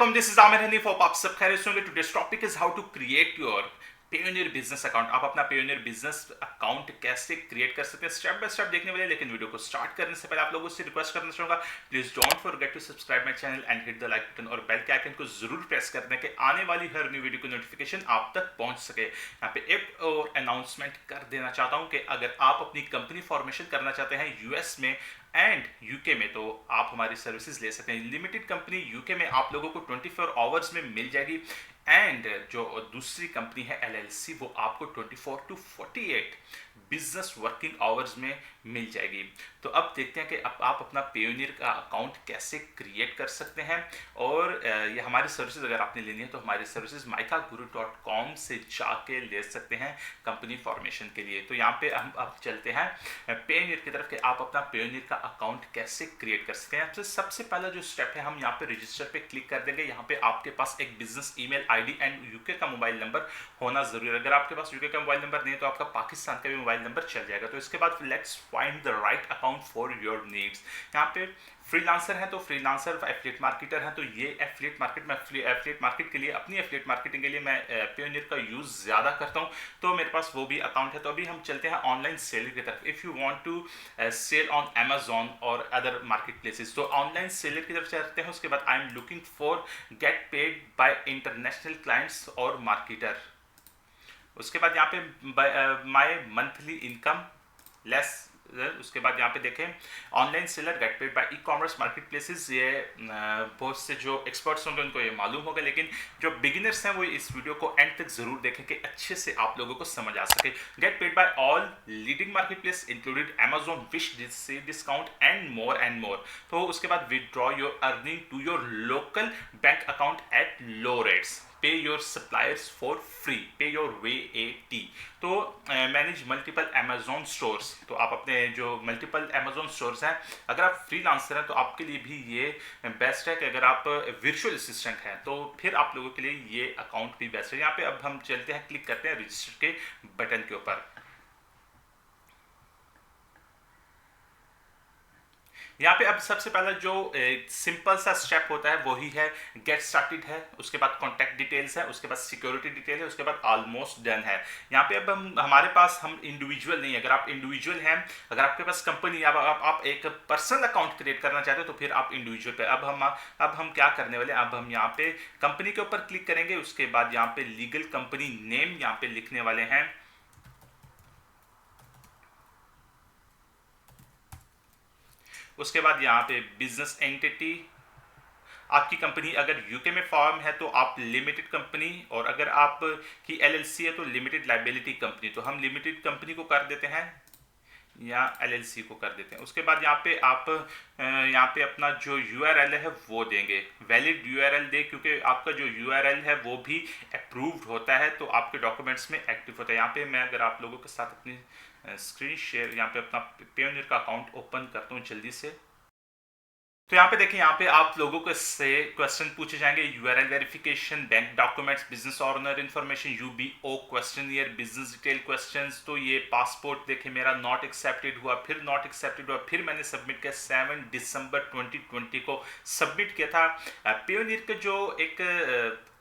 Assalamualaikum, this is Amir Hanif of आप सब खैरियत से होंगे। Today's topic is how to create your Payoneer business account. आप अपना पेयोनियर बिजनेस अकाउंट कैसे क्रिएट कर सकते हैं स्टेप बाय स्टेप देखने वाले। लेकिन वीडियो को स्टार्ट करने से पहले आप लोगों से रिक्वेस्ट करना चाहूंगा, please don't forget to subscribe my channel and hit the like button और बेल के आइकन को जरूर प्रेस कर दें कि आने वाली हर न्यू वीडियो की नोटिफिकेशन आप तक पहुंच सके। यहाँ पे एक और अनाउंसमेंट कर देना चाहता हूँ कि अगर आप अपनी कंपनी फॉर्मेशन करना चाहते हैं यूएस में एंड यूके में, तो आप हमारी सर्विसेज ले सकते हैं। लिमिटेड कंपनी यूके में आप लोगों को 24 आवर्स में मिल जाएगी एंड जो दूसरी कंपनी है एलएलसी वो आपको 24 टू 48 बिजनेस वर्किंग आवर्स में मिल जाएगी। तो अब देखते हैं कि अब आप अपना पेयोनियर का अकाउंट कैसे क्रिएट कर सकते हैं। और ये हमारी सर्विसेज अगर आपने लेनी है तो हमारी सर्विसेज micaguru.com से जाके ले सकते हैं कंपनी फॉर्मेशन के लिए। तो यहाँ पे हम अब चलते हैं पेयोनियर की तरफ कि आप अपना पेयोनियर का अकाउंट कैसे क्रिएट कर सकते हैं। सबसे पहला जो स्टेप है, हम यहाँ पे रजिस्टर पे क्लिक कर देंगे। यहाँ पे आपके पास एक business email ID and UK का मोबाइल नंबर होना जरूरी है। अगर आपके पास यूके का मोबाइल नंबर नहीं है तो आपका पाकिस्तान का भी मोबाइल नंबर चल जाएगा। तो इसके बाद let's find the right account for your needs. यहाँ पे फ्रीलांसर है तो फ्रीलांसर, एफिलिएट मार्केटर है तो ये एफिलिएट मार्केट में एफिलिएट मार्केट के लिए, अपनी एफिलिएट मार्केटिंग के लिए मैं पेयोनियर का यूज ज्यादा करता हूँ, तो मेरे पास वो भी अकाउंट है। तो अभी हम चलते हैं ऑनलाइन सेलिंग की तरफ। If you want to sell on Amazon और अदर मार्केट प्लेसेस, तो ऑनलाइन सेलर की तरफ चलते हैं। उसके बाद I am looking for get paid by international clients और मार्केटर। उसके बाद यहाँ पे माय मंथली इनकम लेस। उसके बाद यहाँ पे देखें online seller gate paid bye e commerce market places. ये बहुत से जो एक्सपर्ट्स होंगे उनको ये मालूम होगा, लेकिन जो बिगिनर्स हैं वो इस वीडियो को एंड तक जरूर देखें कि अच्छे से आप लोगों को समझ आ सके। Get paid by all leading market place included Amazon, Wish discount and more. तो उसके बाद withdraw your earning to your local bank account at low rates, pay your suppliers for free, pay your VAT। तो manage multiple Amazon stores. तो आप अपने जो multiple Amazon stores हैं, अगर आप फ्रीलांसर हैं तो आपके लिए भी ये बेस्ट है कि अगर आप वर्चुअल असिस्टेंट हैं तो फिर आप लोगों के लिए ये अकाउंट भी बेस्ट है। यहाँ पे अब हम चलते हैं, क्लिक करते हैं रजिस्टर के बटन के ऊपर। यहाँ पे अब सबसे पहला जो सिंपल सा स्टेप होता है वही है गेट स्टार्टेड है, उसके बाद कॉन्टैक्ट डिटेल्स है, उसके बाद सिक्योरिटी डिटेल है, उसके बाद ऑलमोस्ट डन है। यहाँ पे अब हमारे पास हम इंडिविजुअल नहीं है। अगर आप इंडिविजुअल हैं, अगर आपके पास कंपनी, आप एक पर्सनल अकाउंट क्रिएट करना चाहते हो तो फिर आप इंडिविजुअल पे। अब हम क्या करने वाले हैं, अब हम यहाँ पे कंपनी के ऊपर क्लिक करेंगे। उसके बाद यहाँ पे लीगल कंपनी नेम यहाँ पे लिखने वाले हैं। उसके बाद यहाँ पे बिजनेस एंटिटी, आपकी कंपनी अगर यूके में फॉर्म है तो आप लिमिटेड कंपनी, और अगर आप की एलएलसी है तो लिमिटेड लाइबिलिटी कंपनी। तो हम लिमिटेड कंपनी को कर देते हैं या एलएलसी को कर देते हैं। उसके बाद यहाँ पे आप यहाँ पे अपना जो यूआरएल है वो देंगे, वैलिड यूआरएल दे, क्योंकि आपका जो यूआरएल है वो भी अप्रूव्ड होता है तो आपके डॉक्यूमेंट्स में एक्टिव होता है। यहाँ पे मैं अगर आप लोगों के साथ अपनी स्क्रीन शेयर, यहाँ पे अपना पेयोनियर का अकाउंट ओपन करता हूँ जल्दी से। तो यहाँ पे देखिए, यहाँ पे आप लोगों को से क्वेश्चन पूछे जाएंगे, URL verification, bank documents, business owner information, UBO questionnaire, business detail questions. तो ये पासपोर्ट देखे मेरा नॉट एक्सेप्टेड हुआ, फिर नॉट एक्सेप्टेड हुआ, फिर मैंने सबमिट किया 7 दिसंबर 2020 को सबमिट किया था। पेयोनियर के जो एक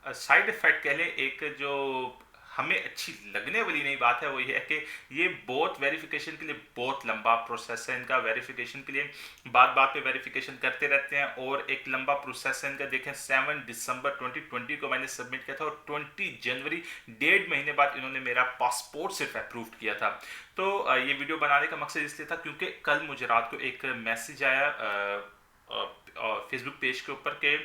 साइड इफेक्ट कह लें, एक जो हमें अच्छी लगने वाली नई बात है वो ये है कि ये बहुत वेरिफिकेशन के लिए बहुत लंबा प्रोसेस है इनका। वेरिफिकेशन के लिए बात पे वेरिफिकेशन करते रहते हैं और एक लंबा प्रोसेस है इनका। देखें 7 दिसंबर 2020 को मैंने सबमिट किया था और 20 जनवरी, 1.5 महीने बाद इन्होंने मेरा पासपोर्ट सिर्फ अप्रूव किया था। तो ये वीडियो बनाने का मकसद इसलिए था क्योंकि कल मुझे रात को एक मैसेज आया फेसबुक पेज के ऊपर के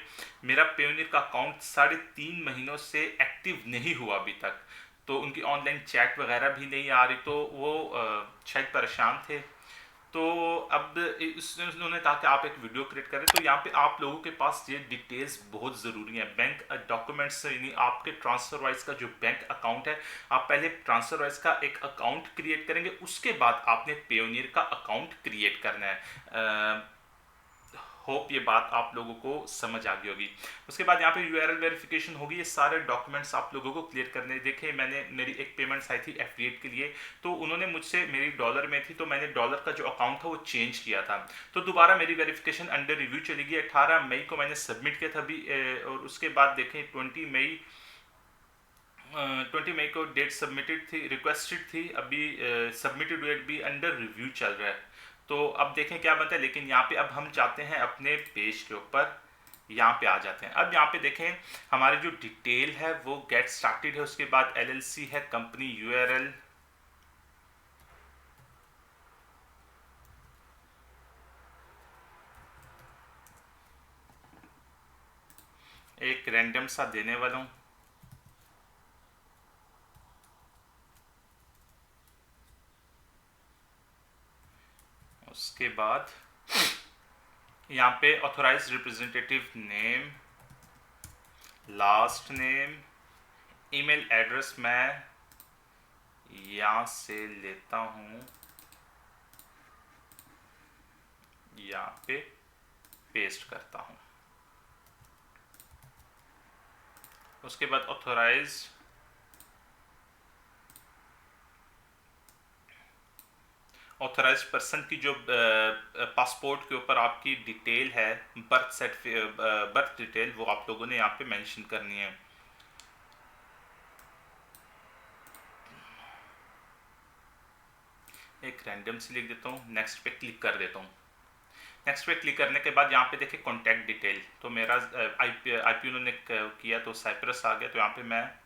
मेरा पेयोनियर का अकाउंट 3.5 महीनों से एक्टिव नहीं हुआ अभी तक। तो उनकी ऑनलाइन चैट वगैरह भी नहीं आ रही, तो वो शायद परेशान थे। तो अब उन्होंने कहा कि आप एक वीडियो क्रिएट करें। तो यहाँ पे आप लोगों के पास ये डिटेल्स बहुत ज़रूरी है। बैंक डॉक्यूमेंट्स यानी आपके ट्रांसफर वाइज का जो बैंक अकाउंट है, आप पहले ट्रांसफर वाइज का एक अकाउंट क्रिएट करेंगे, उसके बाद आपने पेयोनियर का अकाउंट क्रिएट करना है। होप ये बात आप लोगों को समझ आ गई होगी। उसके बाद यहाँ पे यूआरएल वेरिफिकेशन होगी, ये सारे डॉक्यूमेंट्स आप लोगों को क्लियर करने। देखे मैंने मेरी एक पेमेंट्स आई थी एफिलिएट के लिए, तो उन्होंने मुझसे, मेरी डॉलर में थी तो मैंने डॉलर का जो अकाउंट था वो चेंज किया था, तो दोबारा मेरी वेरिफिकेशन अंडर रिव्यू चली गई। 18 मई को मैंने सबमिट किया था अभी, और उसके बाद देखें 20 मई को डेट सबमिटेड थी, रिक्वेस्टेड थी, अभी सबमिटेड डेट भी अंडर रिव्यू चल रहा है। तो अब देखें क्या बनता है। लेकिन यहाँ पे अब हम जाते हैं अपने पेज के ऊपर, यहाँ पे आ जाते हैं। अब यहाँ पे देखें हमारी जो डिटेल है वो गेट स्टार्टेड है, उसके बाद एलएलसी है, कंपनी यूआरएल, एक रैंडम सा देने वाला हूँ। उसके बाद यहाँ पे authorize representative name, last name, email address मैं यहाँ से लेता हूँ, यहाँ पे पेस्ट करता हूँ। उसके बाद ऑथोराइज पर्सन की जो पासपोर्ट के ऊपर आपकी डिटेल है, बर्थ डिटेल, वो आप लोगों ने यहाँ पे मेंशन करनी है। एक रैंडम से लिख देता हूँ, नेक्स्ट पे क्लिक कर देता हूँ। नेक्स्ट पे क्लिक करने के बाद यहाँ पे देखिए कॉन्टैक्ट डिटेल, तो मेरा आईपी उन्होंने किया तो साइप्रस आ गया, तो यहाँ पे मैं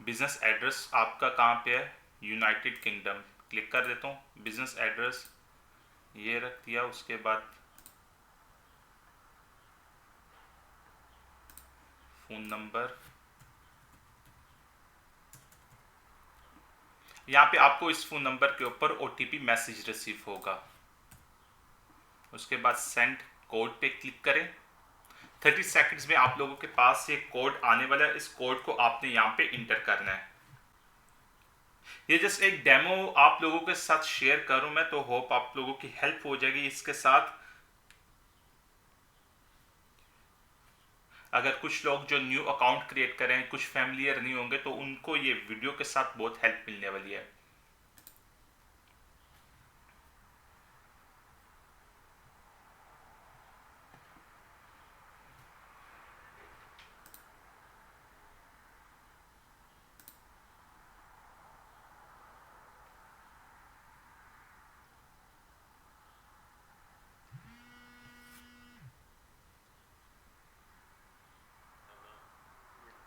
बिजनेस एड्रेस आपका कहाँ पे है, यूनाइटेड किंगडम, क्लिक कर देता हूँ। बिजनेस एड्रेस ये रख दिया। उसके बाद फ़ोन नंबर, यहाँ पे आपको इस फ़ोन नंबर के ऊपर ओटीपी मैसेज रिसीव होगा। उसके बाद सेंड कोड पे क्लिक करें। 30 सेकंड्स में आप लोगों के पास ये कोड आने वाला है, इस कोड को आपने यहाँ पे इंटर करना है। ये जस्ट एक डेमो आप लोगों के साथ शेयर करूं मैं, तो होप आप लोगों की हेल्प हो जाएगी इसके साथ। अगर कुछ लोग जो न्यू अकाउंट क्रिएट करें, कुछ फैमिलियर नहीं होंगे, तो उनको ये वीडियो के साथ बहुत हेल्प मिलने वाली है।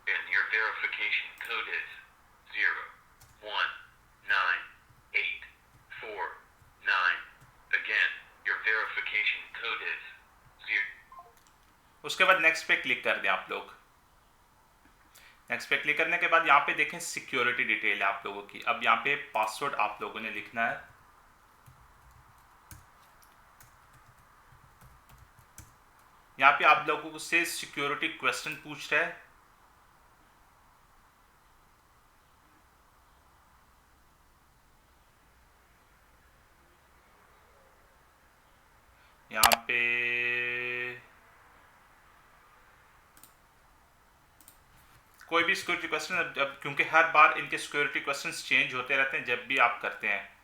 And your verification code is 0198449. Again, your verification code is 0. उसके बाद नेक्स्ट पे क्लिक कर दें आप लोग। नेक्स्ट पे क्लिक करने के बाद यहाँ पे देखें सिक्योरिटी डिटेल है आप लोगों की। अब यहाँ पे पासवर्ड आप लोगों ने लिखना है। यहाँ पे आप लोगों से सिक्योरिटी क्वेश्चन पूछ रहा है। यहाँ पे कोई भी सिक्योरिटी क्वेश्चन, अब क्योंकि हर बार इनके सिक्योरिटी क्वेश्चंस चेंज होते रहते हैं जब भी आप करते हैं।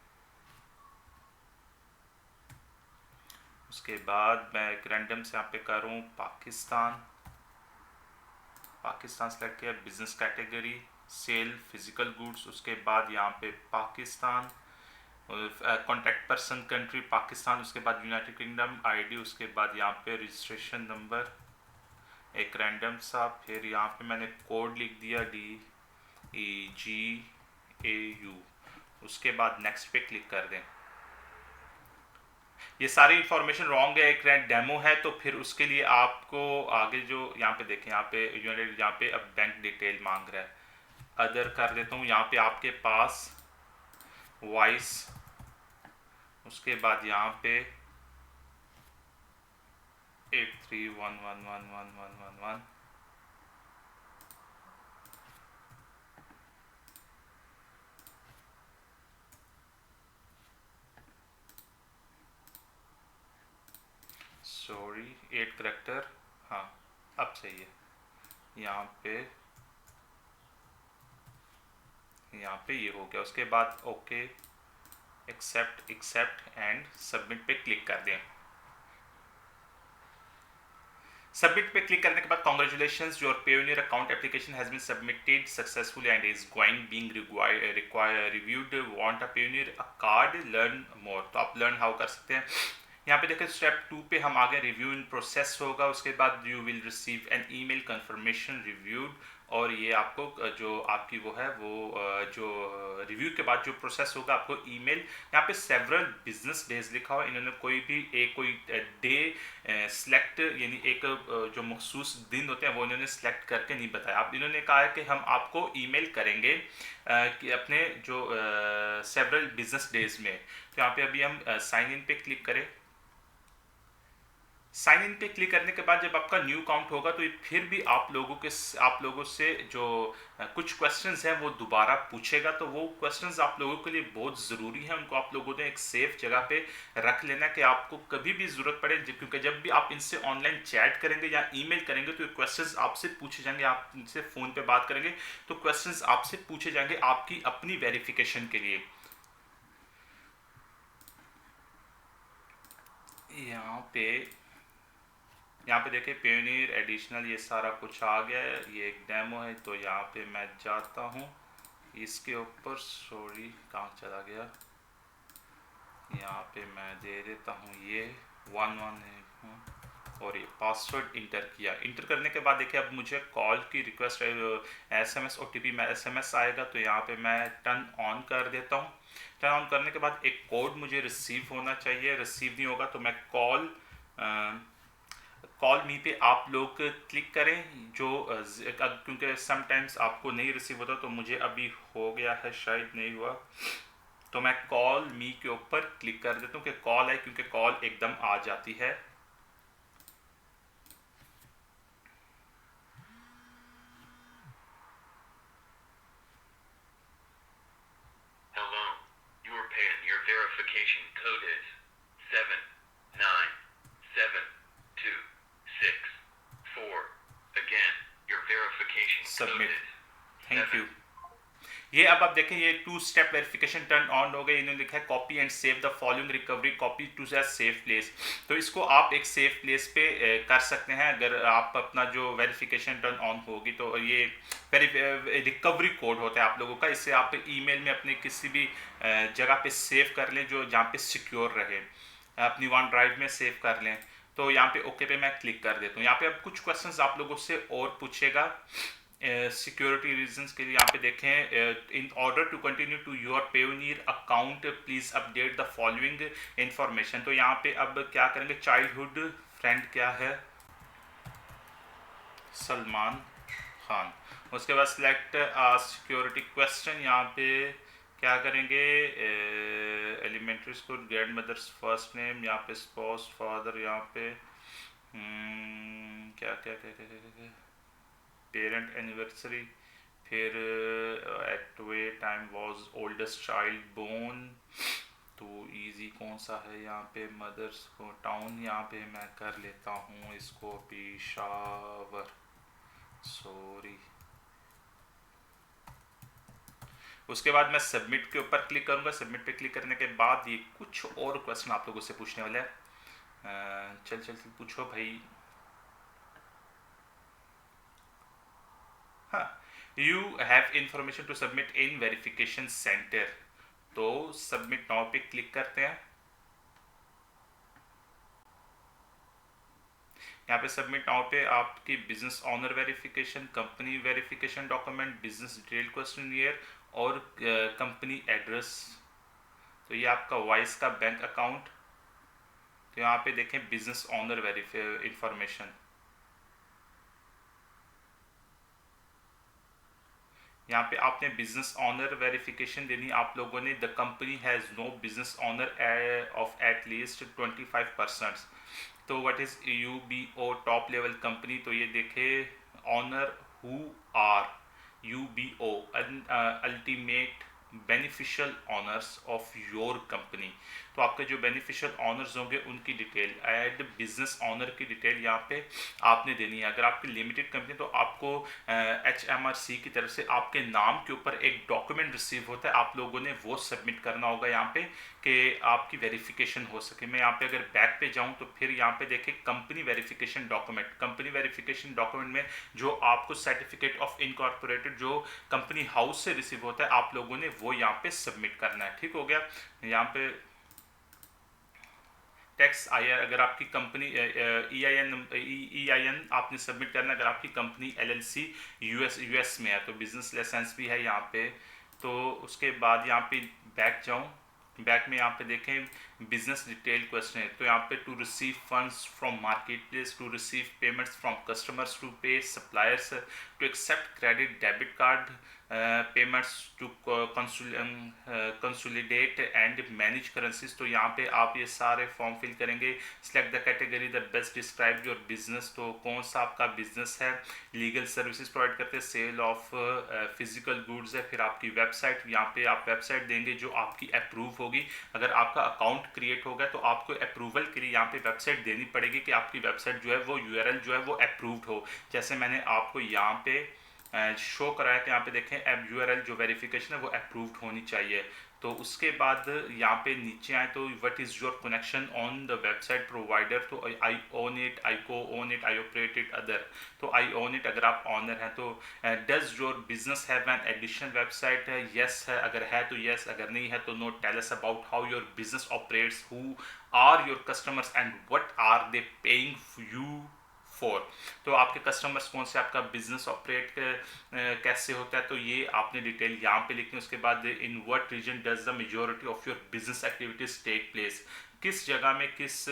उसके बाद मैं एक रैंडम से यहाँ पे करूँ पाकिस्तान सेलेक्ट किया, business category, sell physical goods. उसके बाद यहाँ पे Pakistan, contact person country Pakistan, उसके बाद यूनाइटेड किंगडम, आईडी, उसके बाद यहाँ पे रजिस्ट्रेशन नंबर, एक रैंडम सा, फिर यहाँ पे मैंने कोड लिख दिया DEGAU। उसके बाद नेक्स्ट पे क्लिक कर दें। ये सारी इंफॉर्मेशन रॉन्ग है, एक डेमो है, तो फिर उसके लिए आपको आगे जो यहाँ पे देखें, यहाँ पे यूनाइटेड, यहाँ पे अब बैंक डिटेल मांग रहा है, अदर कर देता हूँ। यहाँ पे आपके पास वॉइस, उसके बाद यहाँ पे 83111111, सॉरी 8 करेक्टर, हाँ अब सही है। यहाँ पे ये हो गया। उसके बाद okay, accept accept and submit पे क्लिक कर दें। सबमिट पे क्लिक करने के बाद congratulations, your Payoneer account application has been submitted successfully and is going being reviewed, want a Payoneer a card, learn more. तो आप लर्न हाउ कर सकते हैं। यहाँ पे देखिए स्टेप 2 पे हम आगे रिव्यू इन प्रोसेस होगा। उसके बाद you will receive an email confirmation reviewed, और ये आपको जो आपकी वो है वो जो रिव्यू के बाद जो प्रोसेस होगा आपको ईमेल। यहाँ पे सेवरल बिजनेस डेज लिखा हुआ, इन्होंने कोई भी एक कोई डे सिलेक्ट, यानी एक जो मखसूस दिन होते हैं वो इन्होंने सिलेक्ट करके नहीं बताया। आप इन्होंने कहा है कि हम आपको ईमेल करेंगे कि अपने जो सेवरल बिजनेस डेज में। तो यहाँ पे अभी हम साइन इन पे क्लिक करें। साइन इन पे क्लिक करने के बाद जब आपका न्यू अकाउंट होगा तो ये फिर भी आप लोगों से जो कुछ क्वेश्चंस हैं वो दोबारा पूछेगा। तो वो क्वेश्चंस आप लोगों के लिए बहुत ज़रूरी है, उनको आप लोगों ने एक सेफ जगह पे रख लेना कि आपको कभी भी ज़रूरत पड़े, क्योंकि जब भी आप इनसे ऑनलाइन चैट करेंगे या ईमेल करेंगे तो ये क्वेश्चंस आपसे पूछे जाएंगे। आप इनसे फ़ोन पे बात करेंगे तो क्वेश्चंस आपसे पूछे जाएंगे आपकी अपनी वेरिफिकेशन के लिए। यहाँ पे देखिए पेयोनियर एडिशनल ये सारा कुछ आ गया है, ये एक डेमो है। तो यहाँ पे मैं जाता हूँ इसके ऊपर, सॉरी कहाँ चला गया, यहाँ पे मैं दे देता हूँ ये 1 और ये पासवर्ड इंटर किया। इंटर करने के बाद देखिए अब मुझे कॉल की रिक्वेस्ट SMS OTP में SMS आएगा, तो यहाँ पे मैं टर्न ऑन कर देता हूँ। टर्न ऑन करने के बाद एक कोड मुझे रिसीव होना चाहिए, रिसीव नहीं होगा तो मैं कॉल मी पे आप लोग क्लिक करें। जो क्योंकि समटाइम्स आपको नहीं रिसीव होता, तो मुझे अभी हो गया है, शायद नहीं हुआ, तो मैं कॉल मी के ऊपर क्लिक कर देता हूँ कि कॉल है, क्योंकि कॉल एकदम आ जाती है। Hello. Your Payoneer verification code is 7977264. Again, your verification Submit. code is thank you. ये अब आप देखें ये 2 स्टेप वेरिफिकेशन टर्न ऑन हो गई। इन्होंने लिखा है copy and save the following recovery copy to a safe place. तो इसको आप एक सेफ प्लेस पे कर सकते हैं अगर आप अपना जो वेरिफिकेशन टर्न ऑन होगी। तो ये रिकवरी कोड होता है आप लोगों का, इससे आप ईमेल में अपने किसी भी जगह पे सेव कर लें जो जहाँ पे सिक्योर रहे, अपनी वन ड्राइव में सेव कर लें। तो यहाँ पे ओके पे मैं क्लिक कर देता हूँ। यहाँ पे अब कुछ क्वेश्चंस आप लोगों से और पूछेगा सिक्योरिटी रीजंस के लिए। यहाँ पे देखें in order to continue to your Payoneer account please update the following information. तो यहाँ पे अब क्या करेंगे, चाइल्डहुड फ्रेंड क्या है, सलमान खान। उसके बाद सिलेक्ट सिक्योरिटी क्वेश्चन, यहाँ पे क्या करेंगे, elementary school, grandmother's first name, यहाँ पे स्पाउस फादर, यहाँ पे क्या क्या क्या क्या क्या, क्या पेरेंट एनिवर्सरी, फिर at way time was oldest child born. तो इजी कौन सा है यहाँ पे, मदर्स को टाउन यहाँ पे मैं कर लेता हूँ इसको पेशावर, सॉरी। उसके बाद मैं सबमिट के ऊपर क्लिक करूँगा। सबमिट पे क्लिक करने के बाद ये कुछ और क्वेश्चन आप लोगों से पूछने वाला है। चल चल चल पूछो भाई। हाँ, you have information to submit in verification centre. तो सबमिट नाउ पे क्लिक करते हैं। यहाँ पे सबमिट नाउ पे आपकी business owner verification, company verification document, business detail questionnaire और कंपनी एड्रेस। तो ये आपका वॉइस का बैंक अकाउंट। तो यहाँ पे देखें बिजनेस ऑनर इंफॉर्मेशन, यहाँ पे आपने बिजनेस ऑनर वेरिफिकेशन देनी आप लोगों ने। The company has no business owner of at least 25%। तो what is UBO top level company. तो ये देखे owner who are UBO ultimate beneficial owners of your company. तो आपके जो बेनिफिशियल ऑनर्स होंगे उनकी डिटेल, ऐड बिजनेस ऑनर की डिटेल यहाँ पे आपने देनी है। अगर आपकी लिमिटेड कंपनी तो आपको HMRC की तरफ से आपके नाम के ऊपर एक डॉक्यूमेंट रिसीव होता है, आप लोगों ने वो सबमिट करना होगा यहाँ पे कि आपकी वेरिफिकेशन हो सके। मैं यहाँ पे अगर बैक पे जाऊँ तो फिर यहाँ पे देखिए company verification document, company verification document में जो आपको सर्टिफिकेट ऑफ इनकॉर्पोरेटेड जो कंपनी हाउस से रिसीव होता है आप लोगों ने वो यहाँ पे सबमिट करना है। ठीक हो गया। यहाँ पे टैक्स IR, अगर आपकी कंपनी EIN आपने सबमिट करना है। अगर आपकी कंपनी LLC US में है तो बिजनेस लाइसेंस भी है यहाँ पे। तो उसके बाद यहाँ पे बैक जाऊँ, बैक में यहाँ पे देखें बिजनेस डिटेल क्वेश्चन है। तो यहाँ पे to receive funds from market place, to receive payments from customers, to pay suppliers, to accept credit debit card payments, to consolidate and manage currencies. तो यहाँ पे आप ये सारे फॉर्म फिल करेंगे। Select the category that best describe your business, तो कौन सा आपका बिजनेस है। लीगल सर्विसेज प्रोवाइड करते हैं, सेल ऑफ फिजिकल गुड्स है। फिर आपकी वेबसाइट, यहाँ पे आप वेबसाइट देंगे जो आपकी अप्रूव होगी। अगर आपका अकाउंट क्रिएट होगा तो आपको अप्रूवल के लिए यहाँ पे वेबसाइट देनी पड़ेगी कि आपकी वेबसाइट जो है वो URL जो है वो अप्रूव्ड हो। जैसे मैंने आपको यहाँ पे शो कराया कि यहाँ पे देखें एप URL जो वेरिफिकेशन है वो अप्रूव्ड होनी चाहिए। तो उसके बाद यहाँ पे नीचे आए तो what is your connection on the website provider, तो आई ओन इट, आई को own it, I operate it, other. तो आई ओन इट अगर आप ऑनर हैं तो does your business have an additional website है, यस है, अगर है तो यस, अगर नहीं है तो no. Tell us about how your business operates, who are your customers and what are they paying you for. तो आपके कस्टमर्स कौन से, आपका बिजनेस ऑपरेट कैसे होता है, तो ये आपने डिटेल यहाँ पे लिखनी है। उसके बाद in what region does the majority of your business activities take place, किस जगह में, किस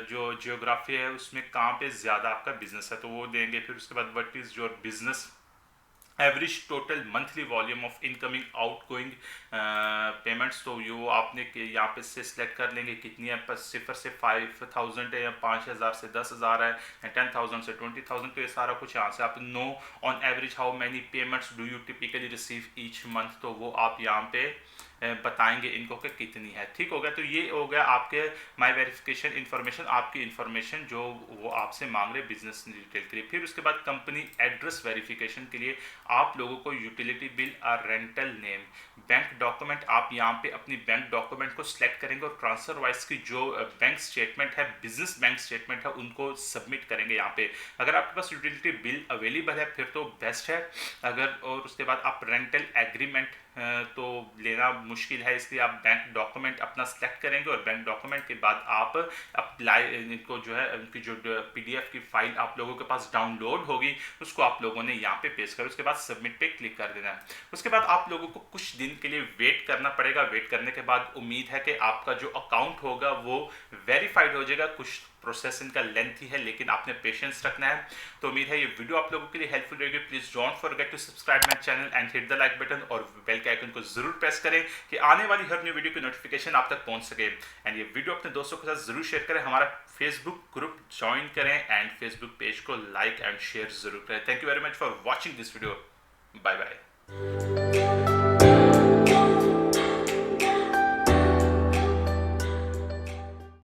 जो जियोग्राफी है उसमें कहाँ पे ज़्यादा आपका बिजनेस है तो वो देंगे। फिर उसके बाद what is your business average total monthly volume of incoming outgoing payments, तो ये आपने यहाँ पे से सिलेक्ट कर लेंगे कितनी है, 0 से 5,000 है या 5,000 से 10,000 है या 10,000 से 20,000। तो ये सारा कुछ यहाँ से आप know on average how many payments do you typically receive each month, तो वो आप यहाँ पे बताएंगे इनको कि कितनी है। ठीक हो गया। तो ये हो गया आपके माय वेरिफिकेशन इन्फॉर्मेशन, आपकी इन्फॉर्मेशन जो वो आपसे मांग रहे बिजनेस डिटेल के लिए। फिर उसके बाद कंपनी एड्रेस वेरिफिकेशन के लिए आप लोगों को यूटिलिटी बिल और रेंटल नेम, बैंक डॉक्यूमेंट, आप यहाँ पे अपनी बैंक डॉक्यूमेंट को सिलेक्ट करेंगे और ट्रांसफर वाइज की जो बैंक स्टेटमेंट है, बिजनेस बैंक स्टेटमेंट है, उनको सबमिट करेंगे यहाँ पे। अगर आपके पास यूटिलिटी बिल अवेलेबल है फिर तो बेस्ट है। अगर और उसके बाद आप रेंटल एग्रीमेंट तो लेना मुश्किल है, इसलिए आप बैंक डॉक्यूमेंट अपना सेलेक्ट करेंगे और बैंक डॉक्यूमेंट के बाद आप अप्लाई इनको जो है उनकी जो PDF की फाइल आप लोगों के पास डाउनलोड होगी उसको आप लोगों ने यहाँ पे पेश कर, उसके बाद सबमिट पे क्लिक कर देना है। उसके बाद आप लोगों को कुछ दिन के लिए वेट करना पड़ेगा। वेट करने के बाद उम्मीद है कि आपका जो अकाउंट होगा वो वेरीफाइड हो जाएगा। कुछ प्रोसेस इनका लेंथी है लेकिन आपने पेशेंस रखना है। तो उम्मीद है ये वीडियो आप लोगों के लिए हेल्पफुल रहेगी। Please don't forget to subscribe my channel and hit the like button और बेल के आइकन को जरूर प्रेस करें कि आने वाली हर न्यू वीडियो की नोटिफिकेशन आप तक पहुंच सके। एंड ये वीडियो अपने दोस्तों के साथ जरूर शेयर करें, हमारा फेसबुक ग्रुप ज्वाइन करें एंड फेसबुक पेज को लाइक एंड शेयर जरूर करें। Thank you very much for watching this video. Bye bye.